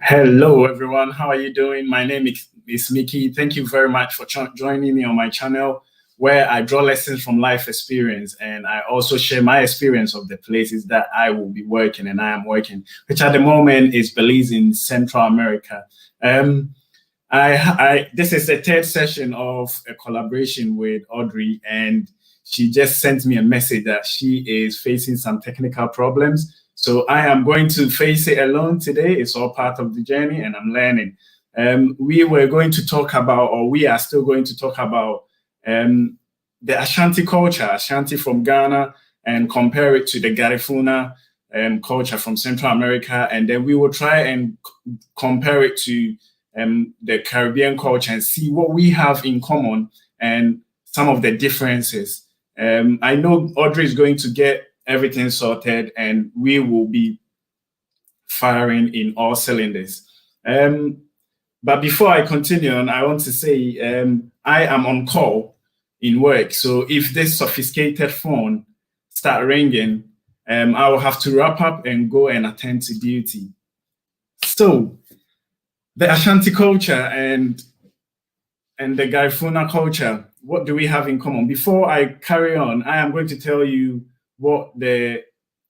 Hello, everyone. How are you doing? My name is Mickey. Thank you very much for joining me on my channel, where I draw lessons from life experience and I also share my experience of the places that I will be working and I am working, which at the moment is Belize in Central America. Um, this is the third session of a collaboration with Audrey, and she just sent me a message that she is facing some technical problems. So I am going to face it alone today. It's all part of the journey, and I'm learning. We were going to talk about, or we are still going to talk about the Ashanti culture, Ashanti from Ghana, and compare it to the Garifuna culture from Central America, and then we will try and compare it to the Caribbean culture and see what we have in common and some of the differences. I know Audrey is going to get everything sorted and we will be firing in all cylinders. But before I continue on, I want to say I am on call in work. So if this sophisticated phone start ringing, I will have to wrap up and go and attend to duty. So the Ashanti culture and the Garifuna culture, what do we have in common? Before I carry on, I am going to tell you where the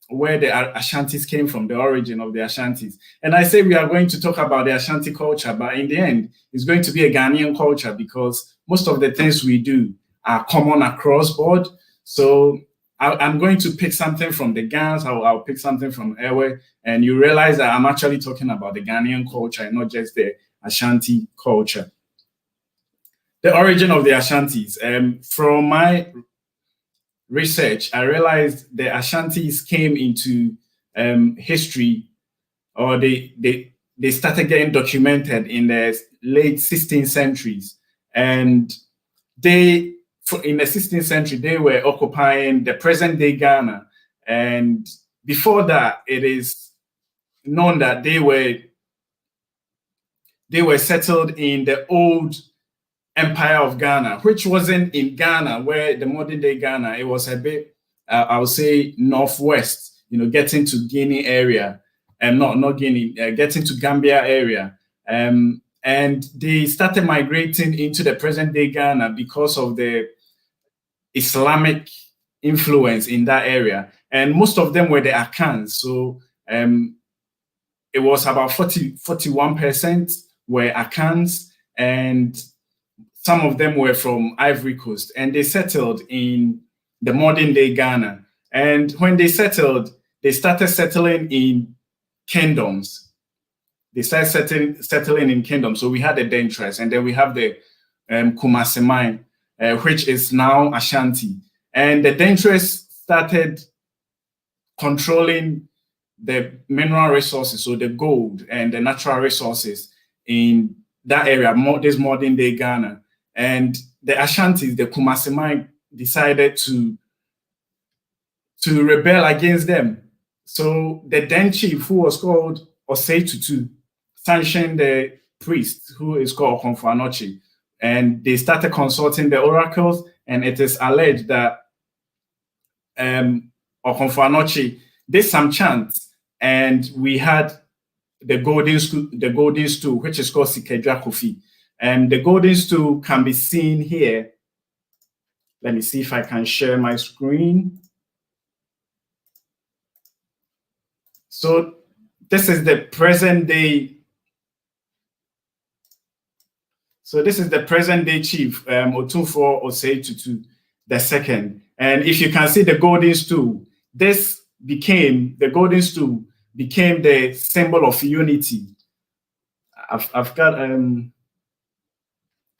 Ashantis came from, the origin of the Ashantis. And I say we are going to talk about the Ashanti culture, but in the end, it's going to be a Ghanaian culture because most of the things we do are common across board. So I'm going to pick something from the Ghans, I'll pick something from Ewe, and you realize that I'm actually talking about the Ghanaian culture and not just the Ashanti culture. The origin of the Ashantis. From my research, I realized the Ashantis came into history, or they started getting documented in the late 16th centuries. And in the 16th century, they were occupying the present-day Ghana. And before that, it is known that they were settled in the old Empire of Ghana, which wasn't in Ghana, where the modern-day Ghana, it was a bit, I would say, northwest, getting to Guinea area, and not Guinea, getting to Gambia area. And they started migrating into the present-day Ghana because of the Islamic influence in that area. And most of them were the Akans. So it was about 41% were Akans, and some of them were from Ivory Coast, and they settled in the modern day Ghana. And when they settled, they started settling in kingdoms. They started settling in kingdoms. So we had the Dentras, and then we have the Kumasemai, which is now Ashanti. And the Dentras started controlling the mineral resources, so the gold and the natural resources in that area, this modern day Ghana. And the Ashantis, the Kumasemai, decided to rebel against them. So the then chief, who was called Osei Tutu, sanctioned the priest, who is called Okonfo-Anokye, and they started consulting the oracles. And it is alleged that Okonfo-Anokye did some chants, and we had the golden stool, which is called Sikedra Kofi. And the golden stool can be seen here. Let me see if I can share my screen. So this is the present day. So this is the present day chief, Otunfo Osei Tutu II. And if you can see the golden stool, the golden stool became the symbol of unity. I've got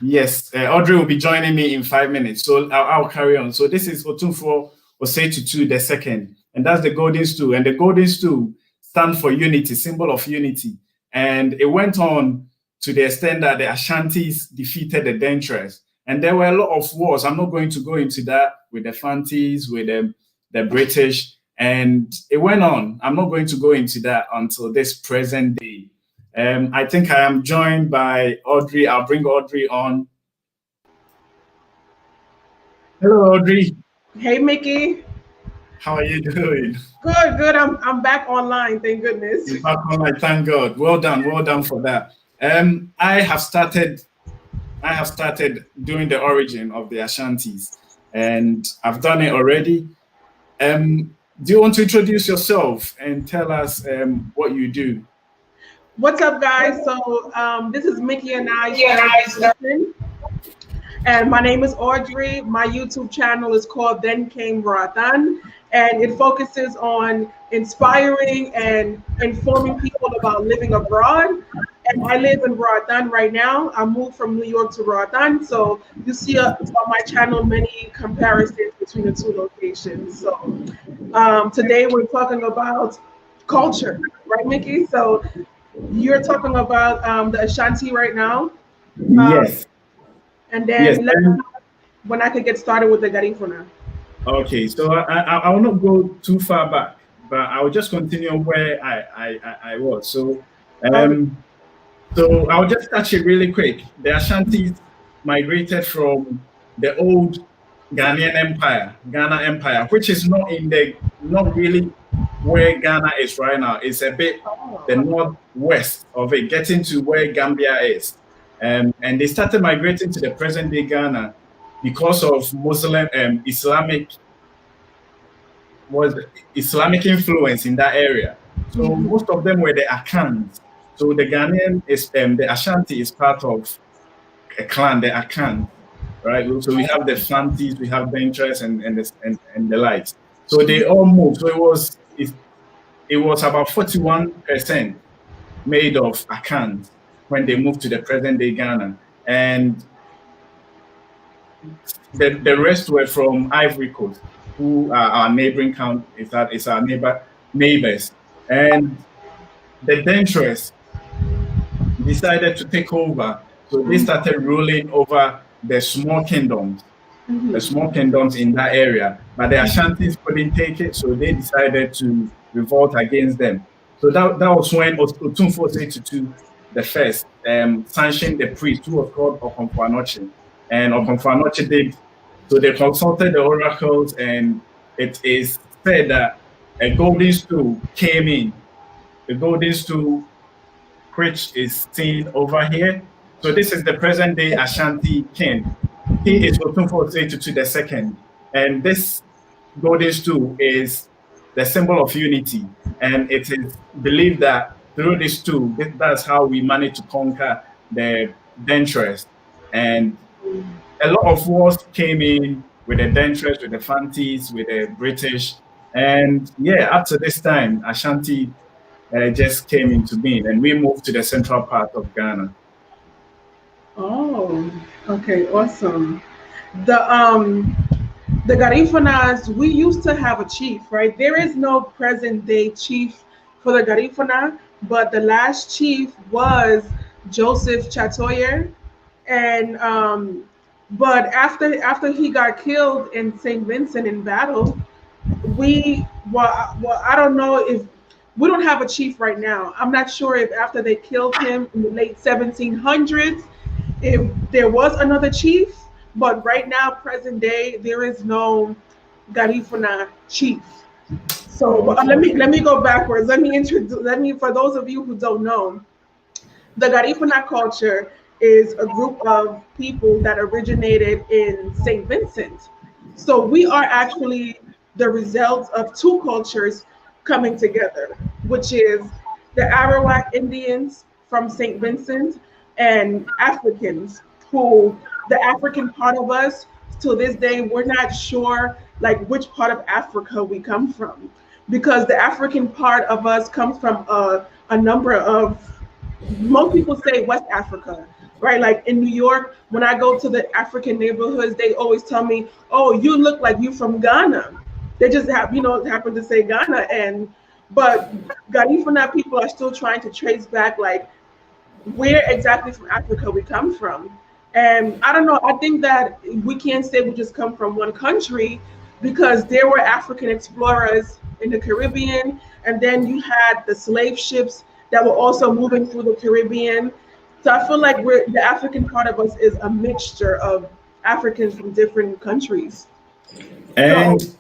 yes, Audrey will be joining me in 5 minutes, so I'll carry on. So this is Otunfo Osei Tutu II, and that's the golden stool. And the golden stool stands for unity, symbol of unity. And it went on to the extent that the Ashantis defeated the Dentras. And there were a lot of wars. I'm not going to go into that with the Fantis, with the British, and it went on. I'm not going to go into that until this present day. I think I am joined by Audrey. I'll bring Audrey on. Hello, Audrey. Hey, Mickey. How are you doing? Good, good. I'm back online. Thank goodness. You're back online, thank God. Well done for that. I have started doing the origin of the Ashantis, and I've done it already. Do you want to introduce yourself and tell us what you do? What's up, guys? So this is Mickey and I's third season, and my name is Audrey. My YouTube channel is called Then Came Roatan, and it focuses on inspiring and informing people about living abroad. And I live in Roatan right now. I moved from New York to Roatan, so you see on my channel many comparisons between the two locations. So today we're talking about culture, right, Mickey? So you're talking about the Ashanti right now, um, Yes, and yes. then let me know when I could get started with the Garifuna. Okay, so I will not go too far back, but I will just continue where I was. Okay. Um, so I'll just touch it really quick. The Ashantis migrated from the old Ghanaian Empire, Ghana Empire, which is not really where Ghana is right now. It's a bit the Oh. northwest of it, getting to where Gambia is. And they started migrating to the present day Ghana because of Muslim was Islamic influence in that area. So Mhm. most of them were the Akans. So the Ghanaian is the Ashanti is part of a clan, the Akans, right? So we have the Fantis, we have Benchers and the likes. So they all moved. So it was about 41% made of Akans when they moved to the present day Ghana. And the rest were from Ivory Coast, who are our neighboring count is our neighbors. And the Dentress decided to take over. So they started ruling over the Mhm. small kingdoms in that area. But the Ashantis couldn't take it, so they decided to revolt against them. So that was when Otumfo Tutu the first sanctioned the priest who was called Okomfo. And Okomfo did, so they consulted the oracles, and it is said that a golden stool came in. The golden stool which is seen over here. So this is the present day Ashanti king. He is Otunfo Tutu the second. And this golden stool is the symbol of unity. And it is believed that through this stool, that's how we managed to conquer the Dentress. And a lot of wars came in with the Dentress, with the Fantis, with the British. And yeah, up to this time, Ashanti just came into being, and we moved to the central part of Ghana. Oh, okay, awesome. The Garifunas, we used to have a chief, right? There is no present day chief for the Garifuna, but the last chief was Joseph Chatoyer, and but after he got killed in Saint Vincent in battle, well, I don't know if we don't have a chief right now. I'm not sure if after they killed him in the late 1700s, if there was another chief, but right now, present day, there is no Garifuna chief. So Oh, let me okay. go backwards. Let me for those of you who don't know, the Garifuna culture is a group of people that originated in St. Vincent. So we are actually the result of two cultures coming together, which is the Arawak Indians from St. Vincent and Africans, who the African part of us, to this day, we're not sure like which part of Africa we come from, because the African part of us comes from a number of, most people say West Africa, right? Like in New York, when I go to the African neighborhoods, they always tell me, "Oh, you look like you from Ghana." They just have, happen to say Ghana, and but Garifuna people are still trying to trace back, like where exactly from Africa we come from. And I don't know. I think that we can't say we just come from one country, because there were African explorers in the Caribbean, and then you had the slave ships that were also moving through the Caribbean. So I feel like the African part of us is a mixture of Africans from different countries. So, And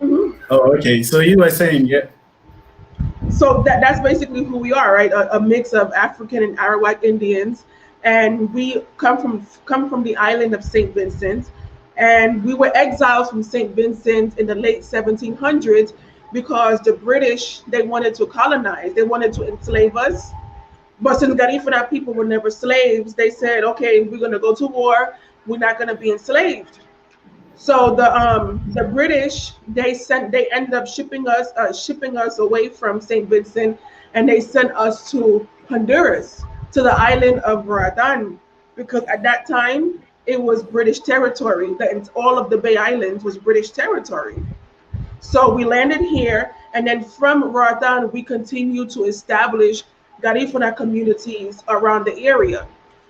mhm. Oh, okay. So you were saying, yeah. So that's basically who we are, right? A mix of African and Arawak Indians, and we come from the island of Saint Vincent, and we were exiled from Saint Vincent in the late 1700s because the British, they wanted to colonize, they wanted to enslave us. But since Garifuna people were never slaves, they said, okay, we're going to go to war. We're not going to be enslaved. So the British, they ended up shipping us away from Saint Vincent, and they sent us to Honduras, to the island of Roatan, because at that time it was British territory. That all of the Bay Islands was British territory. So we landed here, and then from Roatan we continued to establish Garifuna communities around the area.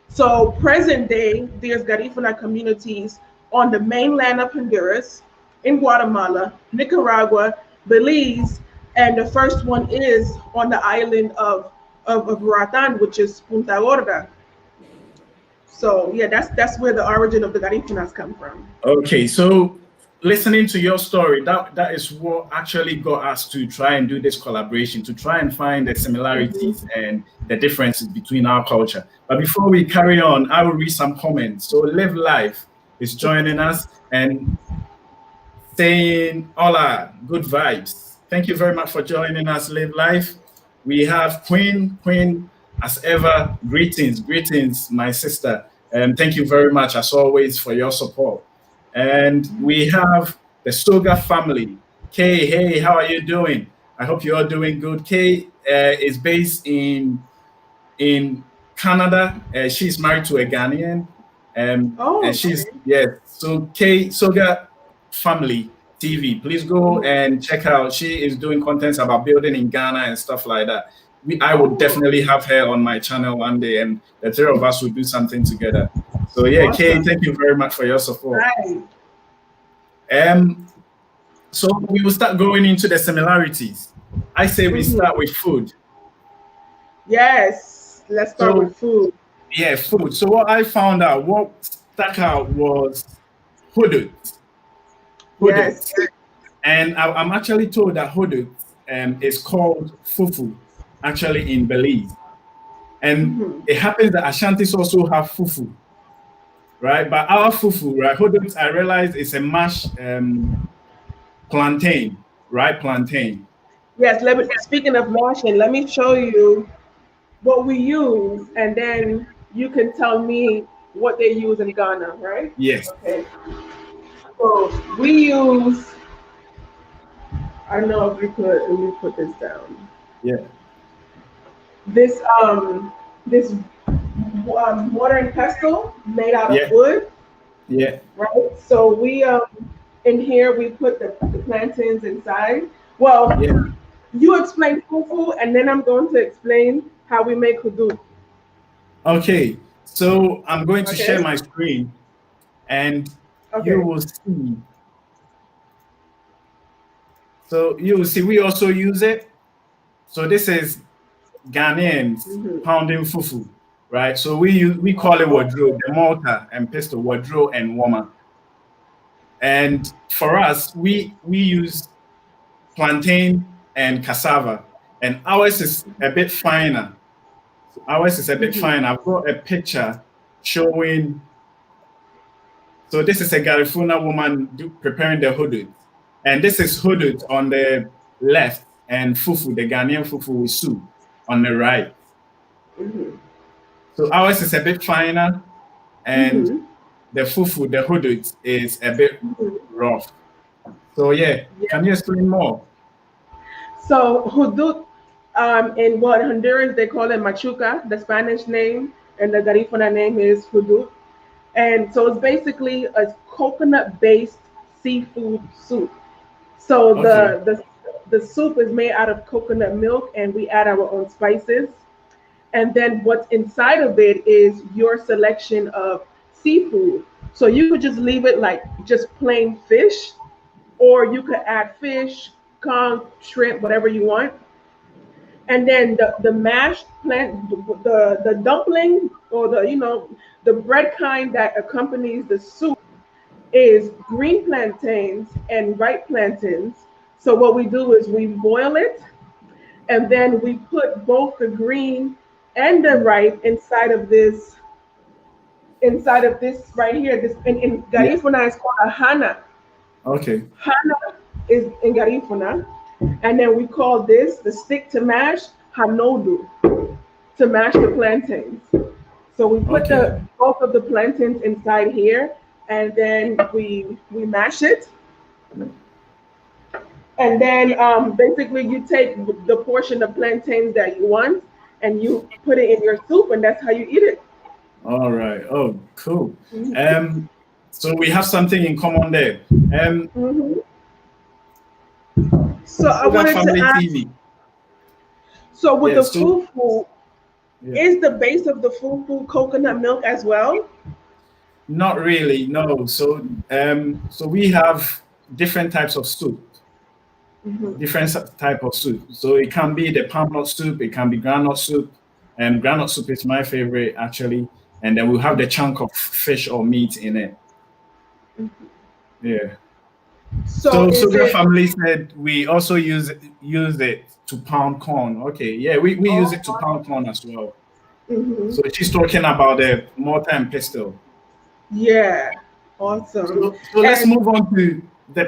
So present day, there's Garifuna communities on the mainland of Honduras, in Guatemala, Nicaragua, Belize, and the first one is on the island of Roatan, which is Punta Gorda. So yeah, that's where the origin of the Garifunas come from. Okay, so listening to your story, that is what actually got us to try and do this collaboration, to try and find the similarities and the differences between our culture. But before we carry on, I will read some comments. So Live Life is joining us and saying, hola, good vibes. Thank you very much for joining us, Live Life. We have Queen, as ever, greetings, my sister. And thank you very much, as always, for your support. And we have the Soga family. Kay, hey, how are you doing? I hope you're doing good. Kay is based in Canada. She's married to a Ghanaian. And she's, Okay. yes. So Kay Soga family TV, please go and check out. She is doing contents about building in Ghana and stuff like that. I would definitely have her on my channel one day, and the three of us will do something together. So yeah, Kay, Awesome. thank you very much for your support. Right. So we will start going into the similarities. I say we start with food. Yes. Let's start with food. Yeah, food. So what I found out, what stuck out was hudut. Yes. And I'm actually told that hudut is called fufu, actually in Belize. And it happens that Ashantis also have fufu, right? But our fufu, right, hudut, I realize it's a mashed plantain, right? Plantain. Yes. Speaking of mashing, let me show you what we use, and then you can tell me what they use in Ghana, right? Yes. Okay. So we use. I don't know if we could. Let me put this down. Yeah. This mortar and pestle made out of wood. Yeah. Right. So we in here we put the plantains inside. Well, you explain fufu, and then I'm going to explain how we make hudud. Okay. So I'm going to share my screen, and you will see. So you will see we also use it. So this is Ghanaians pounding fufu, right? So we call it wadro, the mortar and pestle, wadro and woma. And for us, we use plantain and cassava, and ours is a bit finer. Ours is a bit fine. I've got a picture showing. So this is a Garifuna woman preparing the hudud. And this is hudud on the left and fufu, the Ghanaian fufu with soup on the right. So ours is a bit finer, and the fufu, the hudud, is a bit rough. So yeah, can you explain more? So hudud, in Honduras they call it machuca, the Spanish name, and the Garifuna name is hudud. And so it's basically a coconut-based seafood soup. So the soup is made out of coconut milk, and we add our own spices. And then what's inside of it is your selection of seafood. So you could just leave it like just plain fish, or you could add fish, conch, shrimp, whatever you want. And then the mashed plant, the dumpling, or the bread kind that accompanies the soup is green plantains and ripe plantains. So what we do is we boil it, and then we put both the green and the ripe inside of this right here. This in Yeah. Garifuna is called a hana. Okay. Hana is in Garifuna, and then we call this the stick to mash hanodu, to mash the plantains. So we put Okay. the both of the plantains inside here, and then we mash it, and then basically you take the portion of plantains that you want, and you put it in your soup, and that's how you eat it. All right. Oh, cool. Mhm. So we have something in common there. Mhm. So I Sugar wanted to Family ask. TV. So with Yeah. the So fufu, yeah. is the base of the fufu coconut milk as well? Not really. No. So we have different types of soup. Mhm. Different type of soup. So it can be the palm nut soup. It can be groundnut soup. And groundnut soup is my favorite actually. And then we'll have the chunk of fish or meat in it. Yeah. So So is Sugar it? Family said we also use it to pound corn. Okay, yeah, we use it to Oh, pound corn as well. hmm. So she's talking about the mortar and pestle. Yeah, awesome. So let's And move on to the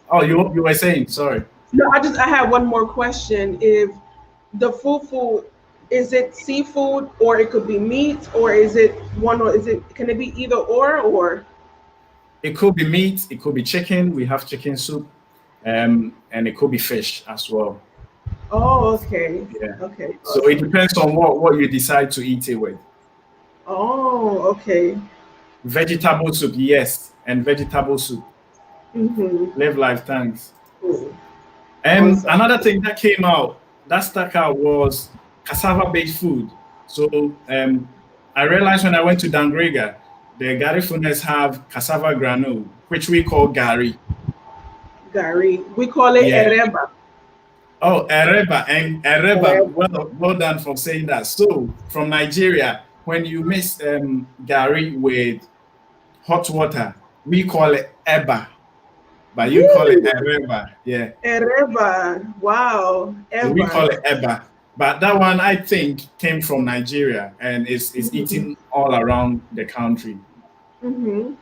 oh, you were saying, sorry. no, I had one more question. If the fufu, is it seafood or it could be meat, or is it one, or is it, can it be either or? It could be meat, it could be chicken. We have chicken soup, and it could be fish as well. Oh, okay. Yeah. Okay, So it awesome. depends on what you decide to eat it with. Oh, okay. Vegetable soup, yes, and vegetable soup. Mm-hmm. Live life, thanks. Cool. And Awesome. another thing that came out that stuck out was cassava-based food. So I realized when I went to Dangrega, the Garifunas have cassava granule, which we call gari. Gary. We call it Yeah. ereba. Oh, ereba. Ereba. Well done for saying that. So from Nigeria, when you mix gari with hot water, we call it eba, but you call it Really? ereba. Yeah. Ereba. Wow. So we call Eba. it eba. But that one, I think, came from Nigeria and is Mm-hmm. eaten all around the country. Mm-hmm.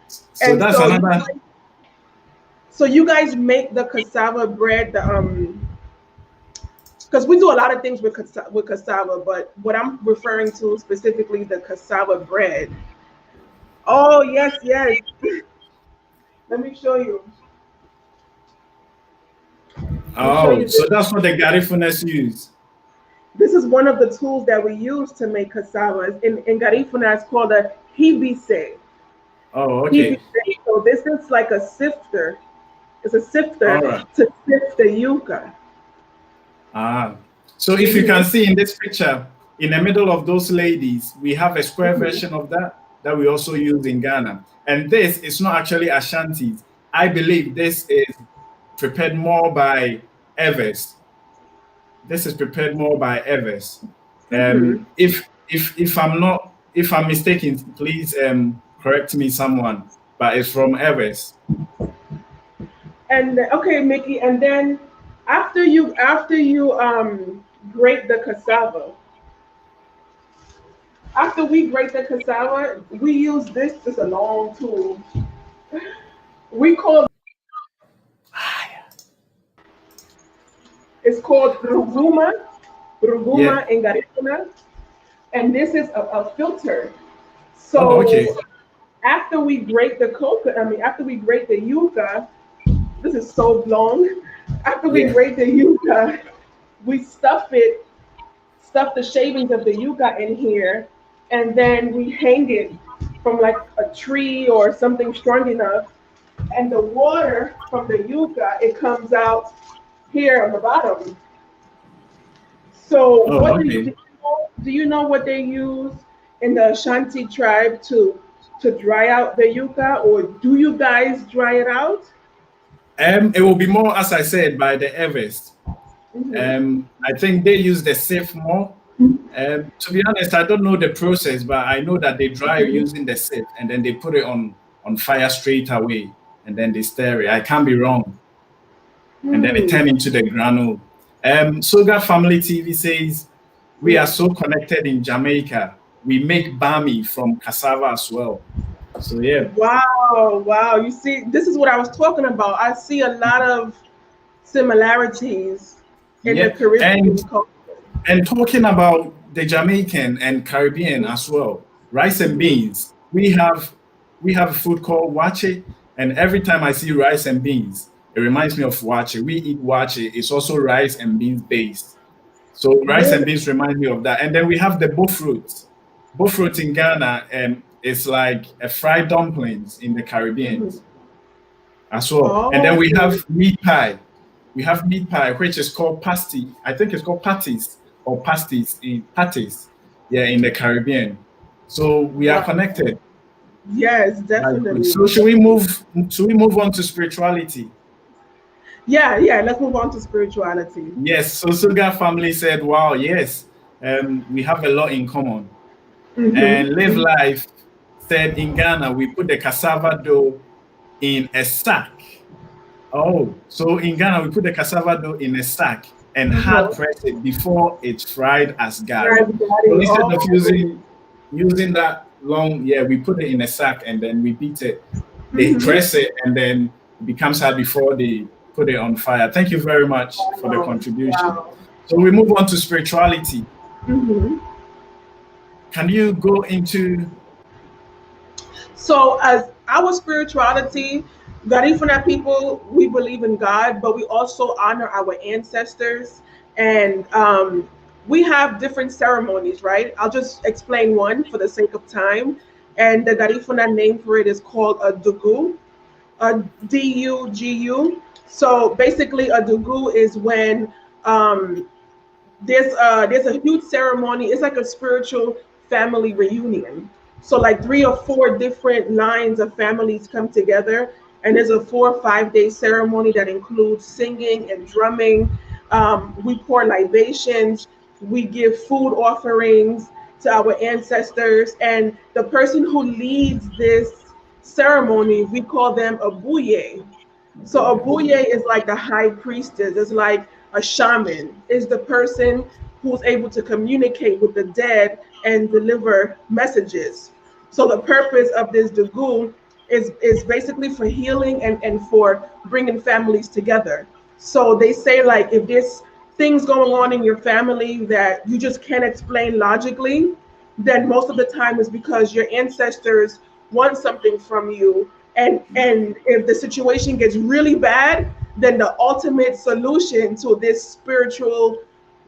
So And that's another. so you guys make the cassava bread, the because we do a lot of things with cassava, but what I'm referring to specifically the cassava bread. Oh yes, yes. Let me show you. Let me show Oh, you so this. that's what the Garifunas use. This is one of the tools that we use to make cassava. In Garifuna, it's called a hibise. Oh, Hibise. okay. So this is like a sifter. It's a All sifter right. to sift the yuca. Ah. So if you Hmm. can see in this picture, in the middle of those ladies, we have a square Hmm. version of that we also use in Ghana. And this is not actually Ashantis. I believe this is prepared more by Evers. This is prepared more by Evers. Hmm. If I'm mistaken, please correct me, someone. But it's from Evers. And okay, Mickey, and then after you grate the cassava, after we grate the cassava, we use this. This is a long tool. We call it's called Yeah. ruguma in Garifuna, and this is a filter. Oh, okay. So after we grate the coconut, I mean after we grate the yuca, this is so long. After we Yeah. grate the yuca, we stuff the shavings of the yuca in here, and then we hang it from like a tree or something strong enough. And the water from the yuca, it comes out here on the bottom. So Oh, what okay. do you know what they use in the Ashanti tribe to dry out the yuca, or do you guys dry it out? It will be more, as I said, by the Evers. Hmm. I think they use the sieve more. To be honest, I don't know the process, but I know that they dry using the sieve and then they put it on fire straight away and then they stir it. I can't be wrong. and then it turned into the granule. Soga Family TV says, we are so connected in Jamaica. We make bami from cassava as well. So yeah. Wow. You see, this is what I was talking about. I see a lot of similarities in the Caribbean culture. And talking about the Jamaican and Caribbean as well, rice and beans. We have a food called wache, and every time I see rice and beans, it reminds me of wache. We eat wache. It's also rice and beans based. So rice and beans remind me of that. And then we have the bofrot. Bofrot in Ghana, it's like a fried dumplings in the Caribbean as well. And then we have meat pie. We have meat pie, which is called pasty. I think it's called patties or pasties in patties. Yeah, in the Caribbean. So we are connected. Yes, definitely. So should we move on to spirituality? Yeah, let's move on to spirituality. Yes, so Sugar family said, wow, yes, we have a lot in common. And Live Life said, in Ghana, we put the cassava dough in a sack. Oh, so in Ghana, we put the cassava dough in a sack and hard press it before it's fried as gari. So instead of using that long, we put it in a sack and then we beat it. They press it and then it becomes hard before they put it on fire. Thank you very much for the contribution. So we move on to spirituality. Can you go into? So as our spirituality, Garifuna people, we believe in God, but we also honor our ancestors, and we have different ceremonies, right? I'll just explain one for the sake of time. And the Garifuna name for it is called a dugu, a D-U-G-U. So basically a dugu is when there's a huge ceremony. It's like a spiritual family reunion. So like 3 or 4 different lines of families come together, and there's a 4 or 5 day ceremony that includes singing and drumming. We pour libations, we give food offerings to our ancestors, and the person who leads this ceremony, we call them a buye. So a buye is like the high priestess. It's like a shaman, is the person who's able to communicate with the dead and deliver messages. So the purpose of this dugu is basically for healing and for bringing families together. So they say, like, if there's things going on in your family that you just can't explain logically, then most of the time is because your ancestors want something from you. And if the situation gets really bad, then the ultimate solution to this spiritual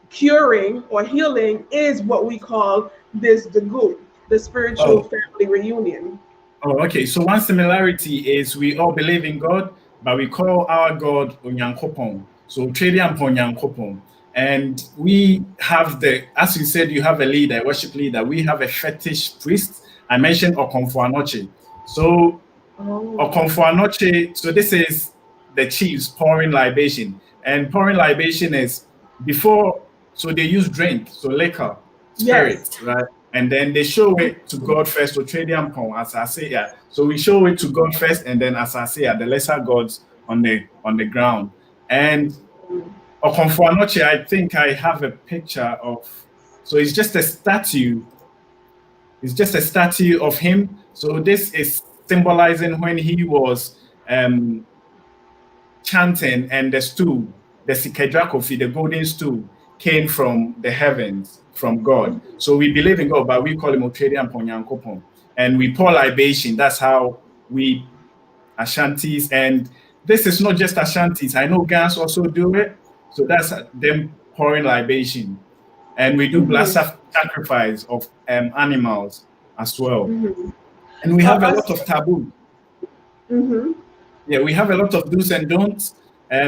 curing or healing is what we call this dugu, the spiritual family reunion. Oh, okay. So one similarity is we all believe in God, but we call our God Onyankopon. So Tradian Ponyankopon. And we have as you said, you have a leader, a worship leader. We have a fetish priest. I mentioned Okonfo Anoche. So Okonfo Anoche, so this is the chiefs pouring libation. And pouring libation is before, so they use drink, so liquor, spirits, right? And then they show it to God first, to Tradian Pon, as I say, yeah. So we show it to God first, and then as I say, the lesser gods on the ground. And Okonfo Anoche, I think I have a picture of, so it's just a statue. It's just a statue of him. So this is symbolizing when he was chanting, and the stool, the Sikedra Kofi, the golden stool, came from the heavens, from God. So we believe in God, but we call him Otredian Ponyankopon. And we pour libation. That's how we Ashantis, and this is not just Ashantis. I know Gans also do it. So that's them pouring libation. And we do blood sacrifice of animals as well. And we have a lot of taboo. Yeah, we have a lot of do's and don'ts.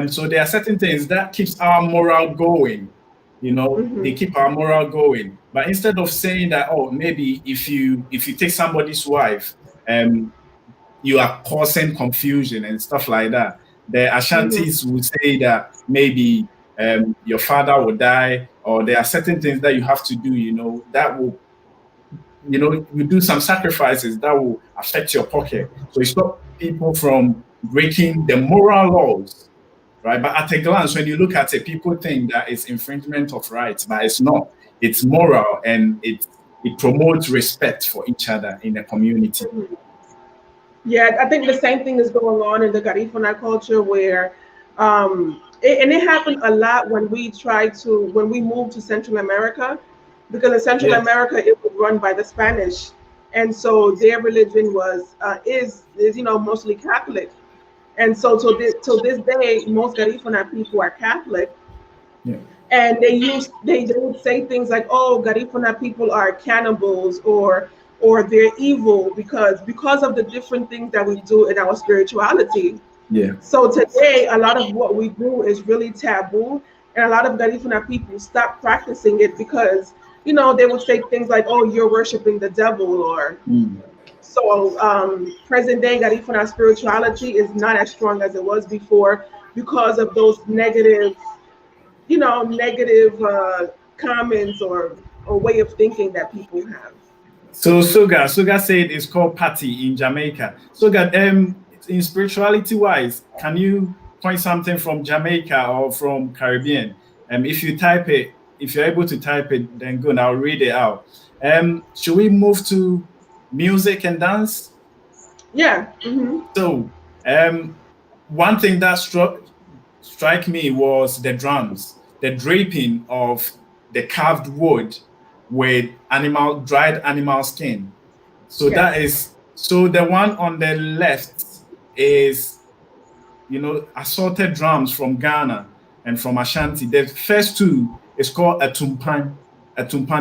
So there are certain things that keeps our morale going. You know, they keep our morale going. But instead of saying that, oh, maybe if you take somebody's wife, you are causing confusion and stuff like that. The Ashantis will say that maybe your father will die, or there are certain things that you have to do, you know, that will, you know, you do some sacrifices that will affect your pocket. So it stops people from breaking the moral laws right? But at a glance, when you look at it, people think that it's infringement of rights, but it's not. It's moral, and it promotes respect for each other in the community. Yeah, I think the same thing is going on in the Garifuna culture where, and it happened a lot when we moved to Central America, because in Central Yes, America it was run by the Spanish, and so their religion was is mostly Catholic, and so till this day most Garifuna people are Catholic, yeah, and they would say things like, oh, Garifuna people are cannibals, or they're evil because of the different things that we do in our spirituality. yeah. So today a lot of what we do is really taboo, and a lot of Garifuna people stop practicing it because they would say things like, oh, you're worshiping the devil, or Mm. so present day Garifuna spirituality is not as strong as it was before because of those negative comments or way of thinking that people have. So Soga said it's called party in Jamaica. Soga, in spirituality wise, can you point something from Jamaica or from Caribbean? If you type it, if you're able to type it, then good. I'll read it out. Should we move to music and dance? Yeah. Hmm. So, one thing that strike me was the drums, the draping of the carved wood with dried animal skin. So Yes. that is so the one on the left is assorted drums from Ghana and from Ashanti. The first two is called a tumpan,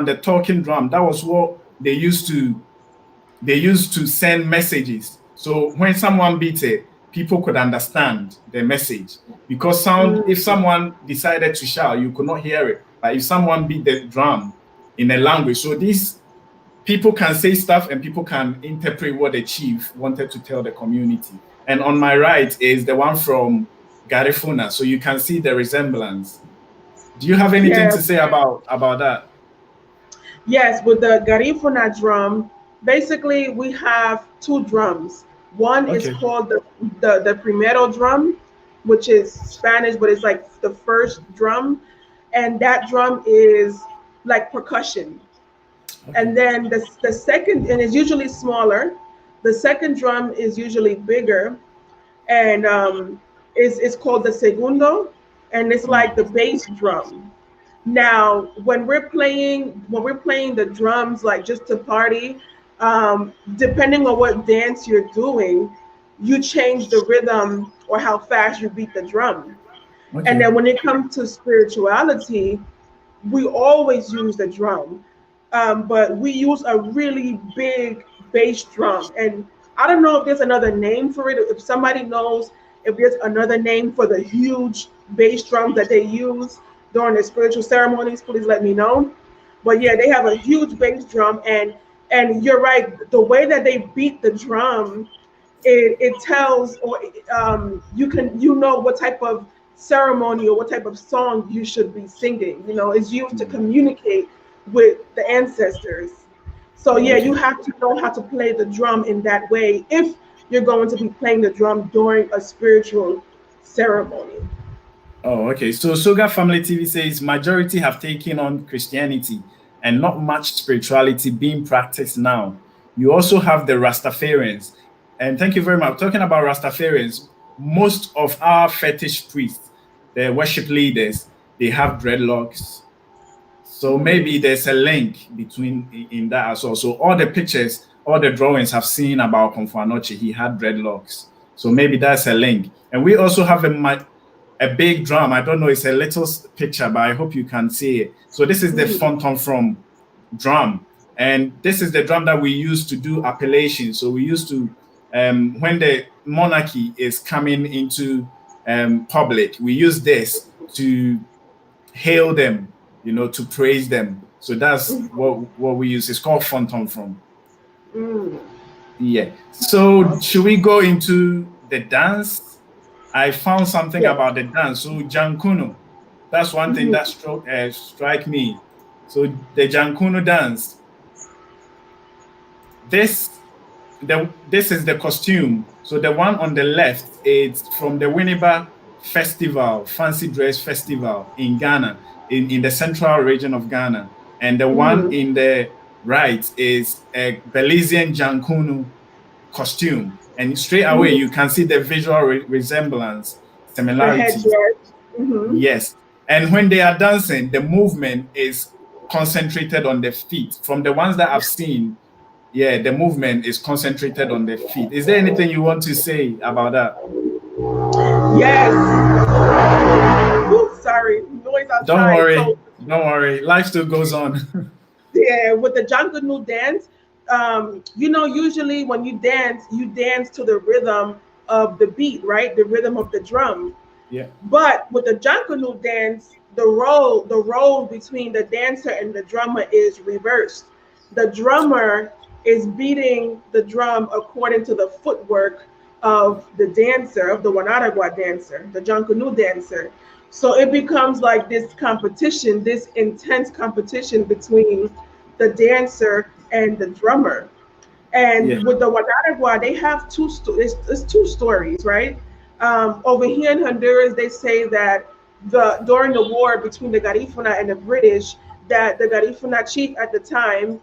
the talking drum. That was what they used to send messages. So when someone beat it, people could understand the message. Because if Mm. someone decided to shout, you could not hear it. But if someone beat the drum in a language, so these people can say stuff and people can interpret what the chief wanted to tell the community. And on my right is the one from Garifuna, so you can see the resemblance. Do you have anything Yeah. to say about that? Yes, with the Garifuna drum, basically we have two drums. One is Okay. called the primero drum, which is Spanish, but it's like the first drum, and that drum is like percussion. Okay. And then the second, and it's usually smaller. The second drum is usually bigger, and is called the segundo, and it's like the bass drum. Now, when we're playing the drums, like just to party, depending on what dance you're doing, you change the rhythm or how fast you beat the drum. And Okay. then when it comes to spirituality, we always use the drum, but we use a really big bass drum. And I don't know if there's another name for it. If somebody knows if there's another name for the huge bass drums that they use during the spiritual ceremonies, please let me know. But yeah, they have a huge bass drum, and you're right. The way that they beat the drum, it tells, or you know what type of ceremony or what type of song you should be singing. It's used to communicate with the ancestors. So Oh, yeah, you okay. have to know how to play the drum in that way if you're going to be playing the drum during a spiritual ceremony. Oh, okay. So Soga Family TV says majority have taken on Christianity and not much spirituality being practiced now. You also have the Rastafarians. And thank you very much. Talking about Rastafarians, most of our fetish priests, the worship leaders, they have dreadlocks. So Hmm. maybe there's a link between in that as well. So all the pictures, all the drawings I've seen about Konfuanoche, he had dreadlocks. So maybe that's a link. And we also have a big drum. I don't know, it's a little picture, but I hope you can see it. So this is the Hmm. phantom from drum. And this is the drum that we use to do appellation. So we used to, when the monarchy is coming into public, we use this to hail them, to praise them. So that's what we use. It's called phantom from. Hmm. Yeah. So Awesome. should we go into the dance? I found something Yes. about the dance. So Jankuno, that's one thing Hmm. that strike me. So the Jankuno dance, this this is the costume. So the one on the left, it's from the Winneba festival, fancy dress festival in Ghana, in the central region of Ghana. And the one in the right is a Belizean Jankunu costume. And straight away, you can see the visual resemblance, The similarities. headdress. Yes. And when they are dancing, the movement is concentrated on the feet. From the ones that I've seen, yeah, the movement is concentrated on the feet. Is there anything you want to say about that? Yes. Ooh, sorry, noise outside. Don't worry. Don't worry. Life still goes on. Yeah, with the Jankunu dance, usually when you dance to the rhythm of the beat, right? The rhythm of the drum. Yeah. But with the Jankunu dance, the role between the dancer and the drummer is reversed. The drummer is beating the drum according to the footwork of the dancer, of the Wanaragwa dancer, the Jankunu dancer. So it becomes like this competition, this intense competition between the dancer and the drummer. And with the Wanaragwa, they have two stories. It's two stories, right? Over here in Honduras, they say that during the war between the Garifuna and the British, that the Garifuna chief at the time,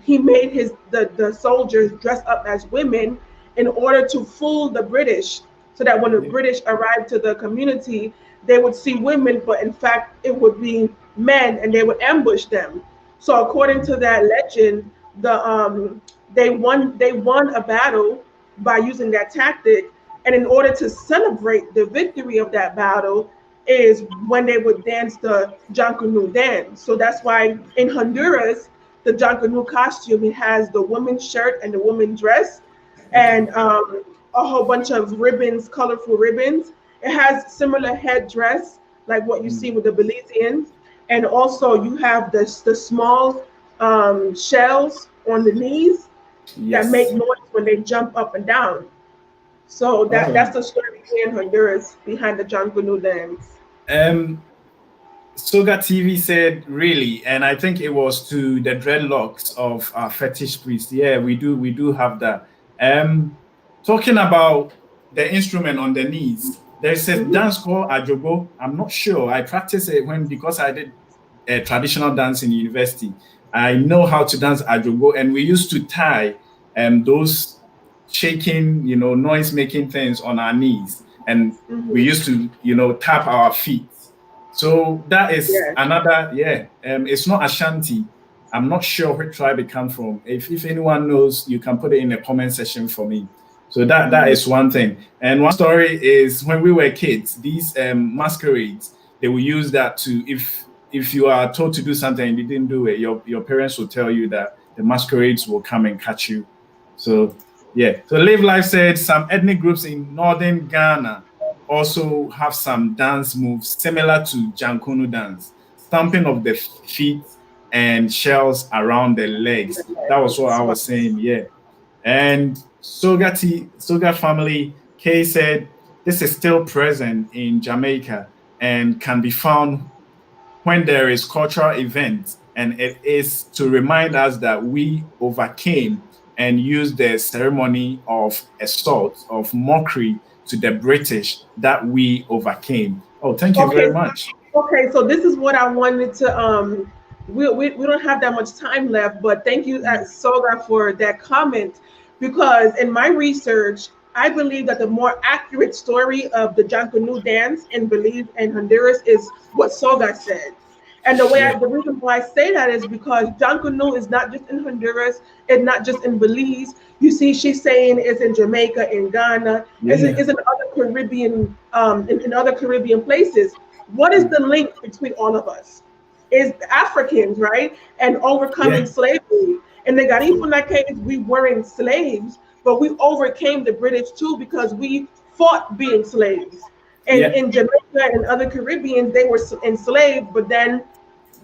he made the soldiers dress up as women in order to fool the British, so that when the British arrived to the community, they would see women, but in fact it would be men, and they would ambush them. So according to that legend, they won a battle by using that tactic, and in order to celebrate the victory of that battle is when they would dance the Jankunu dance. So that's why in Honduras, the Jankunu costume, it has the woman's shirt and the woman's dress, and a whole bunch of ribbons, colorful ribbons. It has similar headdress like what you see with the Belizeans, and also you have the small shells on the knees that make noise when they jump up and down. So that's the story here in Honduras behind the Jankunu dance. Soga TV said, really, and I think it was to the dreadlocks of our fetish priest. Yeah, we do have that. Talking about the instrument on the knees, there's a dance called ajogo. I'm not sure. I practiced it because I did traditional dance in university. I know how to dance ajogo, and we used to tie those shaking, noise-making things on our knees, and we used to, tap our feet. So that is another, it's not Ashanti. I'm not sure which tribe it comes from. If anyone knows, you can put it in the comment section for me. So that is one thing. And one story is when we were kids, these masquerades, they will use that to, if you are told to do something and you didn't do it, your parents will tell you that the masquerades will come and catch you. So yeah. So Live Life said some ethnic groups in northern Ghana also have some dance moves similar to Jankunu dance, stamping of the feet and shells around the legs. That was what I was saying, yeah. And Soga family, Kay said, this is still present in Jamaica and can be found when there is cultural events, and it is to remind us that we overcame and used the ceremony of assault, of mockery to the British that we overcame. Oh, thank you very much. Okay, so this is what I wanted to, we don't have that much time left, but thank you, Soga, for that comment, because in my research, I believe that the more accurate story of the Jankunu dance in Belize and Honduras is what Soga said. And the reason why I say that is because Jankunu is not just in Honduras, and not just in Belize. You see, she's saying it's in Jamaica, in Ghana, it's in other Caribbean, in other Caribbean places. What is the link between all of us? Is Africans, right? And overcoming slavery. In the Garifuna case, we weren't slaves, but we overcame the British too because we fought being slaves. And in Jamaica and other Caribbeans, they were enslaved, but then,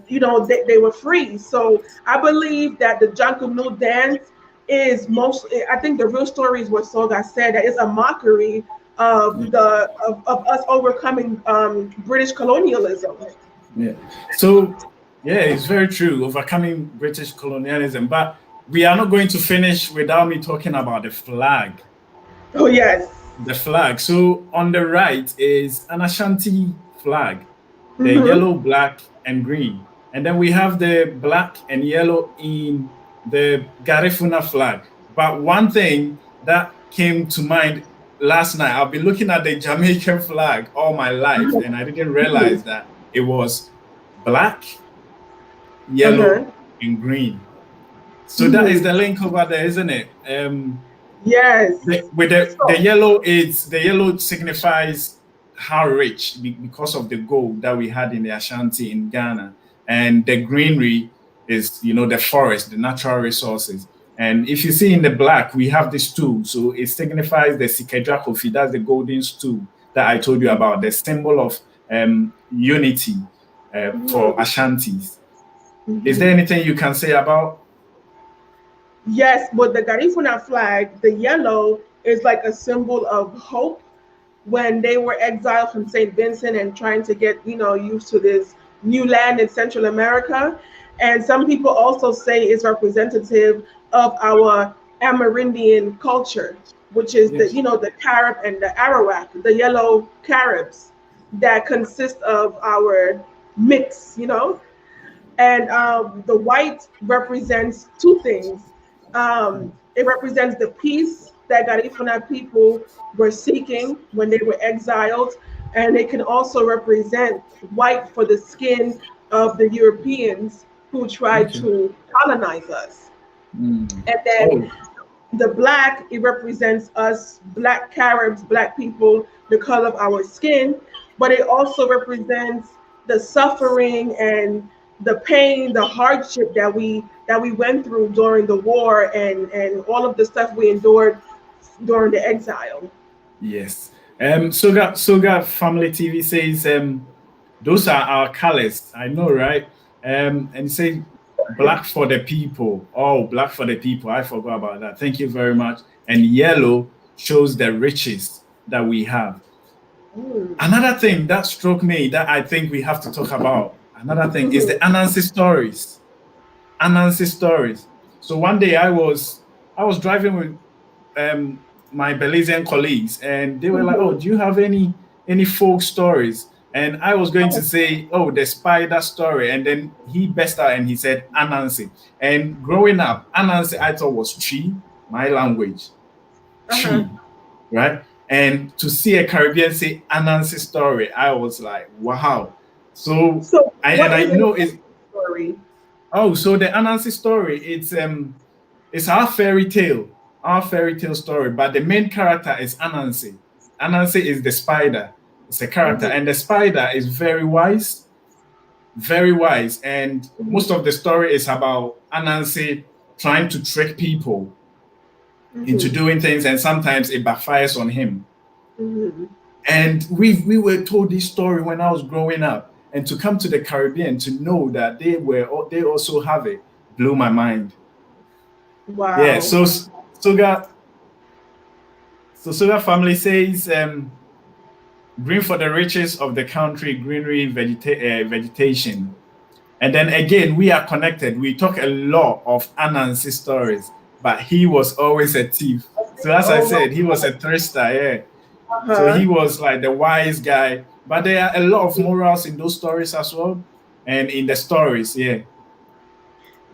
they were free. So I believe that the Jankunu dance is mostly, I think the real story is what Soga said, that it's a mockery of us overcoming British colonialism. Yeah. So, it's very true, overcoming British colonialism. But we are not going to finish without me talking about the flag. Oh, yes. the flag. So on the right is an Ashanti flag, the Mm-hmm. yellow, black, and green. And then we have the black and yellow in the Garifuna flag. But one thing that came to mind last night, I've been looking at the Jamaican flag all my life, and I didn't realize that it was black, Uh-huh. yellow, and green. So that is Mm-hmm. the link over there, isn't it? Yes. With the So, yellow, is the yellow signifies how rich because of the gold that we had in the Ashanti in Ghana, and the greenery is, the forest, the natural resources. And if you see in the black, we have this stool, so it signifies the Sikedra Kofi. That's the golden stool that I told you about, the symbol of unity for mhm, Ashantis. Is there mhm. anything you can say about? Yes, with the Garifuna flag, the yellow is like a symbol of hope when they were exiled from St. Vincent and trying to get, used to this new land in Central America. And some people also say it's representative of our Amerindian culture, which is the, Yes. the Carib and the Arawak, the yellow Caribs that consist of our mix. And the white represents two things. It represents the peace that Garifuna people were seeking when they were exiled, and it can also represent white for the skin of the Europeans who tried Okay. to colonize us. Mm. And then Oh, the black, it represents us black Caribs, black people, the color of our skin, but it also represents the suffering and the pain, the hardship that we went through during the war and all of the stuff we endured during the exile. yes. Soga Family TV says those are our colors. I know, right? And say black for the people. Oh, black for the people. I forgot about that. Thank you very much. And yellow shows the riches that we have. Mm. Another thing that struck me that I think we have to talk about. Another thing is the Mhm. Anansi stories. Anansi stories. So one day I was driving with my Belizean colleagues, and they were like, "Oh, Mhm. do you have any folk stories?" And I was going to say, "Oh, the spider story," and then he burst out and he said, "Anansi." And growing up, Anansi I thought was tree, my language, Uh-huh. tree, right? And to see a Caribbean say Anansi story, I was like, "Wow!" So So and what I is an know it's story? so the Anansi story, it's our fairy tale story, but the main character is Anansi. Anansi is the spider. It's a character, Mhm. and the spider is very wise, and most Mhm. of the story is about Anansi trying to trick people into Mhm. doing things, and sometimes it backfires on him. Mhm. And we were told this story when I was growing up, and to come to the Caribbean to know that they also have it blew my mind. Yeah, Wow. Sugar Sugar family says green for the riches of the country, greenery, vegetation. And then again, we are connected. We talk a lot of Anansi stories, but he was always a thief. So as I Oh said, he was a thirster, yeah. my. So he Uh-huh. was like the wise guy. But there are a lot of morals in those stories as well. And in the stories, yeah.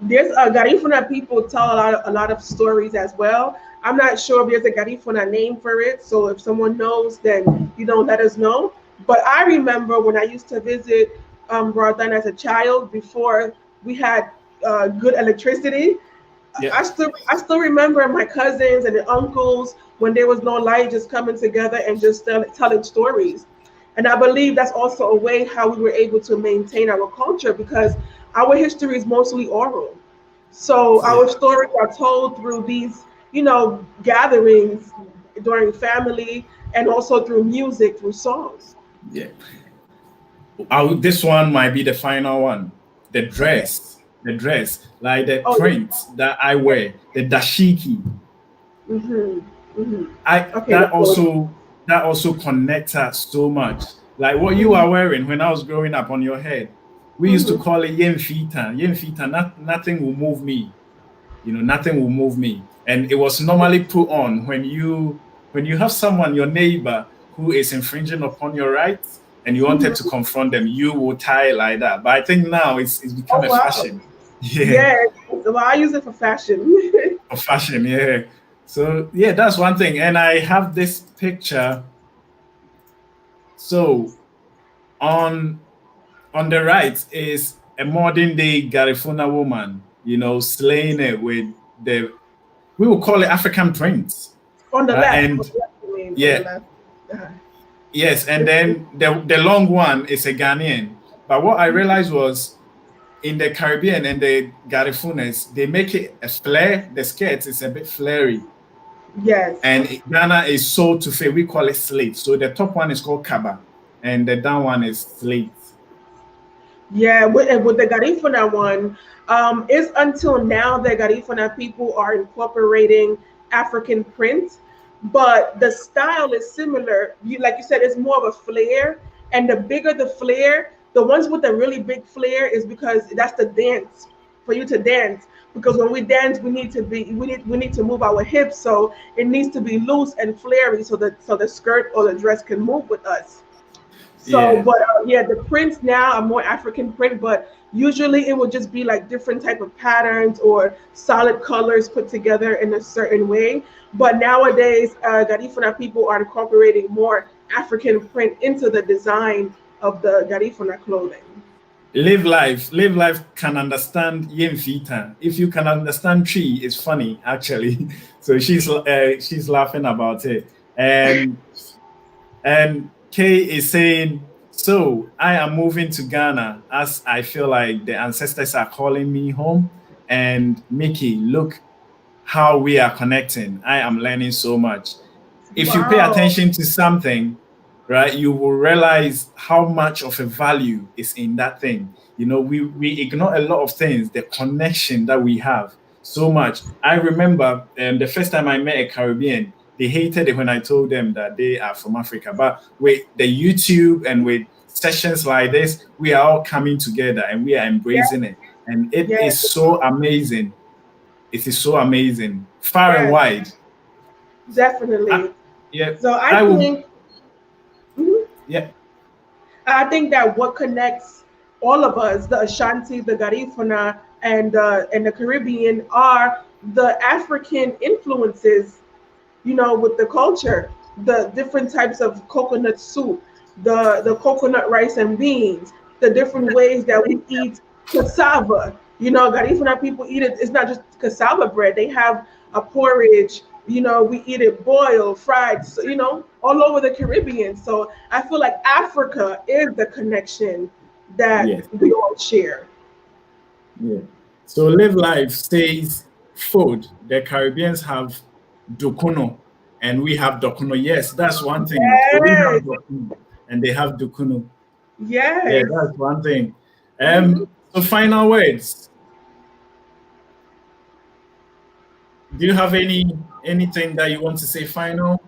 There's a Garifuna people tell a lot of stories as well. I'm not sure if there's a Garifuna name for it, so if someone knows, then let us know. But I remember when I used to visit Roatan as a child before we had good electricity. Yeah. I still remember my cousins and the uncles when there was no light, just coming together and just telling stories. And I believe that's also a way how we were able to maintain our culture because our history is mostly oral. So Yeah. our stories are told through these, gatherings during family and also through music, through songs. Yeah. This one might be the final one. Okay. The dress, like the Oh, print that I wear, the dashiki. mm-hmm. Mm-hmm. I Okay. that also that also connects us so much. Like what you Mm-hmm. are wearing when I was growing up on your head, we used to Mm-hmm. call it yemfita. Yemfita, nothing will move me. Nothing will move me. And it was normally put on when you have someone, your neighbor, who is infringing upon your rights, and you wanted to confront them, you will tie it like that. But I think now it's become a fashion. Yeah. Well, I use it for fashion. For fashion, yeah. So yeah, that's one thing. And I have this picture. So on the right is a modern day Garifuna woman, slaying it with we will call it African prints. On the left. And yeah. Yes, and then the long one is a Ghanaian. But what I realized was in the Caribbean and the Garifunas, they make it a flare. The skirt is a bit flary. Yes. And Ghana is so to fit. We call it slate. So the top one is called Kaba, and the down one is slate. Yeah, with the Garifuna one, it's until now that Garifuna people are incorporating African print, but the style is similar. Like you said, it's more of a flare, and the bigger the flare, the ones with the really big flare is because that's the dance for you to dance. Because when we dance, we need to move our hips, so it needs to be loose and flary, so the skirt or the dress can move with us. So, Yeah. but the prints now are more African print, but usually it will just be like different type of patterns or solid colors put together in a certain way. But nowadays, Garifuna people are incorporating more African print into the design of the Garifuna clothing. Live life can understand Yemfita. If you can understand tree, it's funny actually. So she's laughing about it. And Kay is saying, so I am moving to Ghana as I feel like the ancestors are calling me home. And Mickey, look how we are connecting. I am learning so much. If you pay attention to something, right, you will realize how much of a value is in that thing. We ignore a lot of things, the connection that we have so much. I remember the first time I met a Caribbean, they hated it when I told them that they are from Africa. But with the YouTube and with sessions like this, we are all coming together and we are embracing it. And it is so amazing. It is so amazing. Far and wide. Definitely. Yeah. So I think yeah. I think that what connects all of us, the Ashanti, the Garifuna, and the Caribbean, are the African influences, with the culture, the different types of coconut soup, the coconut rice and beans, the different ways that we eat cassava. Garifuna people eat it. It's not just cassava bread. They have a porridge. We eat it boiled, fried, so, all over the Caribbean. So I feel like Africa is the connection that we all share. Yeah. So Live Life says food. The Caribbeans have dukuno and we have dokuno. Yes, that's one thing. Yes. We have dokuno and they have dukuno. Yes. Yeah, that's one thing. So final words. Do you have anything that you want to say final?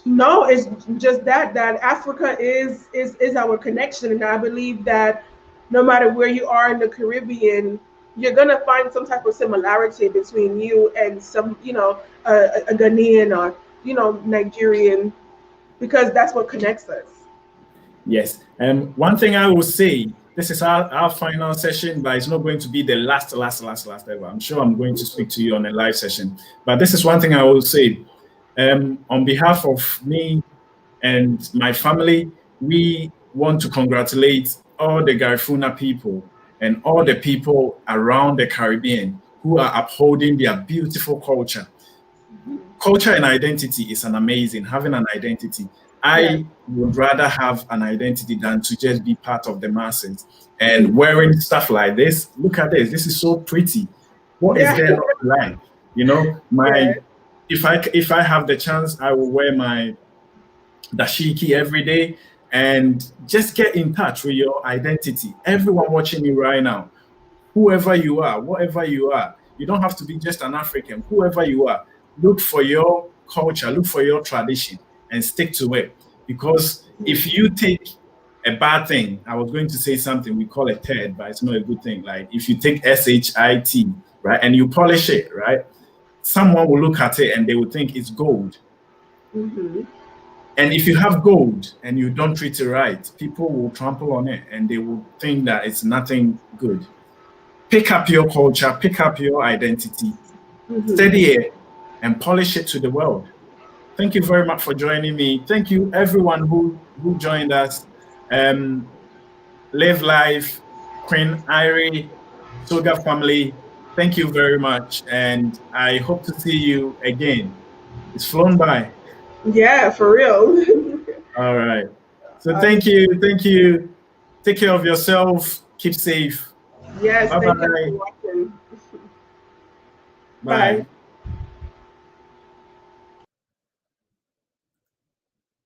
No, it's just that Africa is our connection, and I believe that no matter where you are in the Caribbean, you're gonna find some type of similarity between you and some, a Ghanaian or Nigerian, because that's what connects us. Yes. One thing I will say, this is our final session, but it's not going to be the last ever. I'm sure I'm going to speak to you on a live session. But this is one thing I will say. On behalf of me and my family, we want to congratulate all the Garifuna people and all the people around the Caribbean who are upholding their beautiful culture. Culture and identity is having an identity. I would rather have an identity than to just be part of the masses. And wearing stuff like this, look at this. This is so pretty. What is there not like? If I have the chance, I will wear my dashiki every day and just get in touch with your identity. Everyone watching me right now, whoever you are, whatever you are, you don't have to be just an African. Whoever you are, look for your culture, look for your tradition and stick to it. Because if you take a bad thing, I was going to say something, we call it TED, but it's not a good thing. Like if you take SHIT, right, and you polish it, right, someone will look at it and they will think it's gold, Mm-hmm. And if you have gold and you don't treat it right, people will trample on it and they will think that it's nothing good. Pick up your culture, pick up your identity, study it, and polish it to the world. Thank you very much for joining me. Thank you, everyone who joined us. Live Life, Queen Irie, Soga family, thank you very much. And I hope to see you again. It's flown by. Yeah, for real. All right. So thank you. Thank you. Take care of yourself. Keep safe. Yes, thank you for Bye-bye. watching. Bye. Bye.